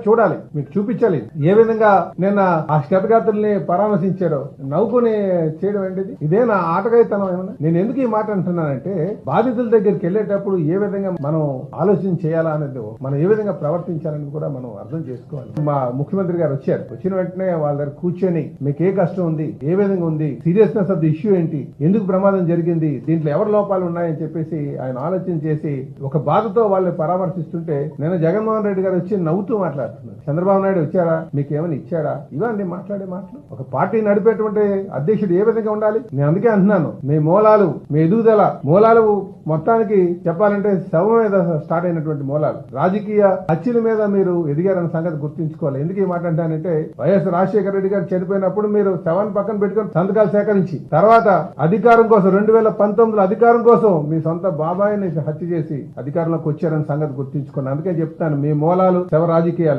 చూడాలి, మీకు చూపించాలి ఏ విధంగా నిన్న ఆ క్షతగాత్రుల్ని పరామర్శించారో. నవ్వుకుని చేయడం ఏంటిది? ఇదే నా ఆటగాయితనం ఏమన్నా? నేను ఎందుకు ఈ మాట అంటున్నానంటే, బాధితుల దగ్గరికి వెళ్ళేటప్పుడు ఏ విధంగా మనం ఆలోచన చేయాలా అనేది, మనం ఏ విధంగా ప్రవర్తించాలని కూడా మనం అర్థం చేసుకోవాలి. మా ముఖ్యమంత్రి గారు వచ్చారు, వచ్చిన వెంటనే వాళ్ళ దగ్గర కూర్చొని మీకు ఏ కష్టం ఉంది, ఏ విధంగా ఉంది, సీరియస్నెస్ ఆఫ్ ది ఇష్యూ ఏంటి, ఎందుకు ప్రమాదం జరిగింది, దీంట్లో ఎవరి లోపాలు ఉన్నాయని చెప్పేసి ఆయన ఆలోచన చేసి ఒక బాధతో వాళ్ళని పరామర్శిస్తుంటే, నేను జగన్మోహన్ రెడ్డి గారు వచ్చి నవ్వుతూ మాట్లాడుతున్నారు. చంద్రబాబు నాయుడు వచ్చారా, మీకు ఏమైనా ఇచ్చాడా? ఇవన్నీ మాట్లాడే మాటలు. ఒక పార్టీ నడిపేటువంటి అధ్యక్షుడు ఏ విధంగా ఉండాలి? నేను అందుకే అంటున్నాను, మీ మూలాలు, మీ ఎదుగుదల మూలాలు మొత్తానికి చెప్పాలంటే శవం మీద స్టార్ట్ అయినటువంటి మూలాలు. రాజకీయ హత్యల మీద మీరు ఎదిగారన్న సంగతి గుర్తుంచుకోవాలి. ఎందుకు ఈ మాట అంటానంటే, వైఎస్ రాజశేఖర రెడ్డి గారు చనిపోయినప్పుడు మీరు శవాన్ని పక్కన పెట్టుకుని సంతకాలు సేకరించి, తర్వాత అధికారం కోసం 2019 అధికారం కోసం మీ సొంత బాబాయిని హత్య చేసి అధికారంలోకి వచ్చారన్న సంగతి గుర్తుంచుకోండి. అందుకే చెప్తాను, మీ మూలాలు శవ రాజకీయాలు.